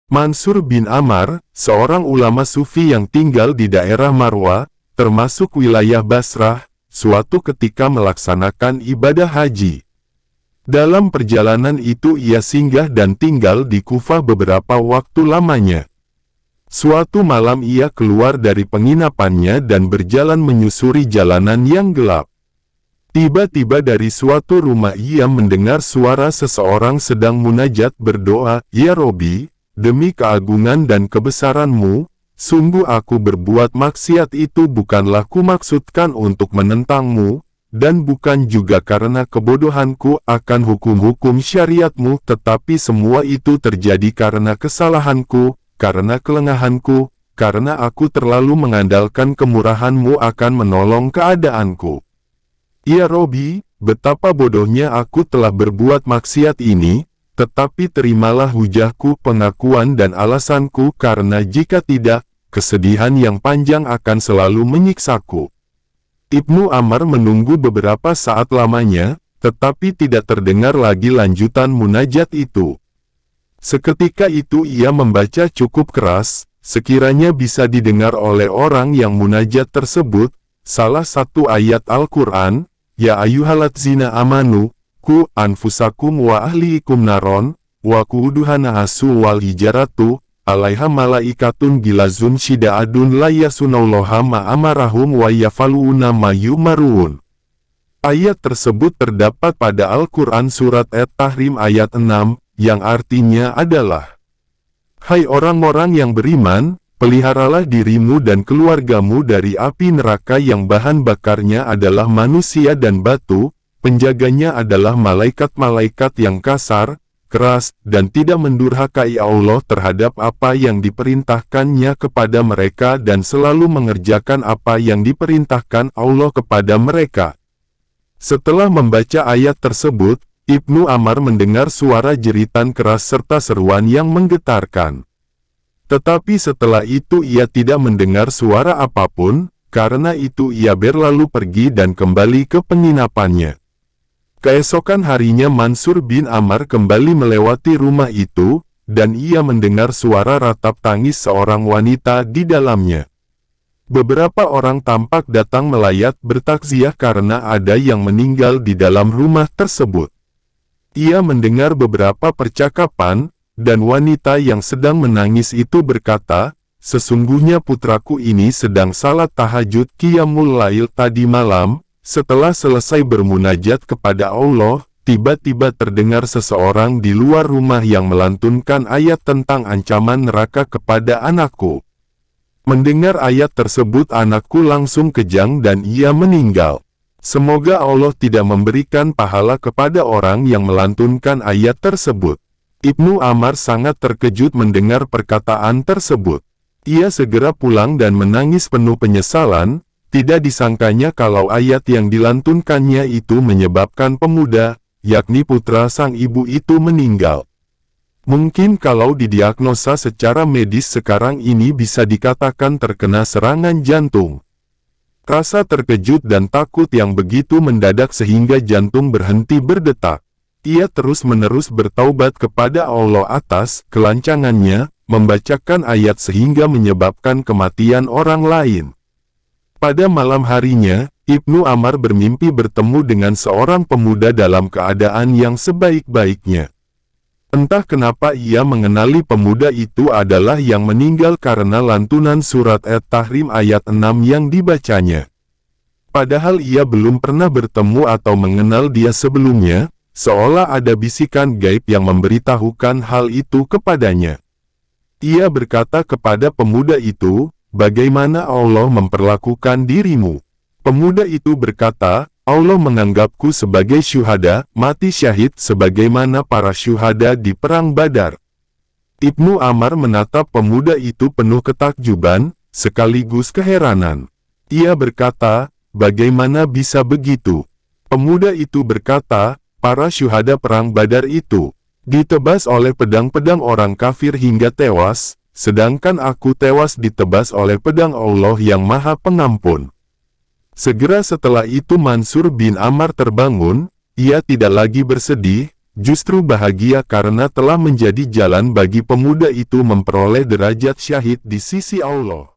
Mansur bin Ammar, seorang ulama sufi yang tinggal di daerah Marwa, termasuk wilayah Basrah, suatu ketika melaksanakan ibadah haji. Dalam perjalanan itu ia singgah dan tinggal di Kufah beberapa waktu lamanya. Suatu malam ia keluar dari penginapannya dan berjalan menyusuri jalanan yang gelap. Tiba-tiba dari suatu rumah ia mendengar suara seseorang sedang munajat berdoa, "Ya Robi, demi keagungan dan kebesaran-Mu, sungguh aku berbuat maksiat itu bukanlah kumaksudkan untuk menentang-Mu, dan bukan juga karena kebodohanku akan hukum-hukum syariat-Mu, tetapi semua itu terjadi karena kesalahanku, karena kelengahanku, karena aku terlalu mengandalkan kemurahan-Mu akan menolong keadaanku. Ya Robi, betapa bodohnya aku telah berbuat maksiat ini, tetapi terimalah hujahku, pengakuan dan alasanku, karena jika tidak, kesedihan yang panjang akan selalu menyiksaku." Ibnu Ammar menunggu beberapa saat lamanya, tetapi tidak terdengar lagi lanjutan munajat itu. Seketika itu ia membaca cukup keras, sekiranya bisa didengar oleh orang yang munajat tersebut, salah satu ayat Al-Quran, "Ya ayyuhalladzina amanu, ku anfusakum wa ahlikum naron, wa kuduhana asu wal hijaratu, alaiha malaikatun gilazun shida'adun la yasunallaha ma'amarahum wa yafaluna ma yumarun." Ayat tersebut terdapat pada Al-Quran Surat At-Tahrim ayat 6, yang artinya adalah, "Hai orang-orang yang beriman, peliharalah dirimu dan keluargamu dari api neraka yang bahan bakarnya adalah manusia dan batu, penjaganya adalah malaikat-malaikat yang kasar, keras, dan tidak mendurhakai Allah terhadap apa yang diperintahkannya kepada mereka dan selalu mengerjakan apa yang diperintahkan Allah kepada mereka." Setelah membaca ayat tersebut, Ibnu Ammar mendengar suara jeritan keras serta seruan yang menggetarkan. Tetapi setelah itu ia tidak mendengar suara apapun, karena itu ia berlalu pergi dan kembali ke penginapannya. Keesokan harinya Mansur bin Ammar kembali melewati rumah itu, dan ia mendengar suara ratap tangis seorang wanita di dalamnya. Beberapa orang tampak datang melayat bertakziah karena ada yang meninggal di dalam rumah tersebut. Ia mendengar beberapa percakapan, dan wanita yang sedang menangis itu berkata, "Sesungguhnya putraku ini sedang salat tahajud qiyamul lail tadi malam, setelah selesai bermunajat kepada Allah, tiba-tiba terdengar seseorang di luar rumah yang melantunkan ayat tentang ancaman neraka kepada anakku. Mendengar ayat tersebut anakku langsung kejang dan ia meninggal. Semoga Allah tidak memberikan pahala kepada orang yang melantunkan ayat tersebut." Ibnu Ammar sangat terkejut mendengar perkataan tersebut. Ia segera pulang dan menangis penuh penyesalan, tidak disangkanya kalau ayat yang dilantunkannya itu menyebabkan pemuda, yakni putra sang ibu itu meninggal. Mungkin kalau didiagnosa secara medis sekarang ini bisa dikatakan terkena serangan jantung. Rasa terkejut dan takut yang begitu mendadak sehingga jantung berhenti berdetak. Ia terus-menerus bertaubat kepada Allah atas kelancangannya, membacakan ayat sehingga menyebabkan kematian orang lain. Pada malam harinya, Ibnu Ammar bermimpi bertemu dengan seorang pemuda dalam keadaan yang sebaik-baiknya. Entah kenapa ia mengenali pemuda itu adalah yang meninggal karena lantunan surat At-Tahrim ayat 6 yang dibacanya. Padahal ia belum pernah bertemu atau mengenal dia sebelumnya, seolah ada bisikan gaib yang memberitahukan hal itu kepadanya. Ia berkata kepada pemuda itu, "Bagaimana Allah memperlakukan dirimu?" Pemuda itu berkata, "Allah menganggapku sebagai syuhada, mati syahid sebagaimana para syuhada di Perang Badar." Ibnu Ammar menatap pemuda itu penuh ketakjuban, sekaligus keheranan. Ia berkata, "Bagaimana bisa begitu?" Pemuda itu berkata, "Para syuhada Perang Badar itu ditebas oleh pedang-pedang orang kafir hingga tewas, sedangkan aku tewas ditebas oleh pedang Allah yang Maha Pengampun." Segera setelah itu Mansur bin Ammar terbangun, ia tidak lagi bersedih, justru bahagia karena telah menjadi jalan bagi pemuda itu memperoleh derajat syahid di sisi Allah.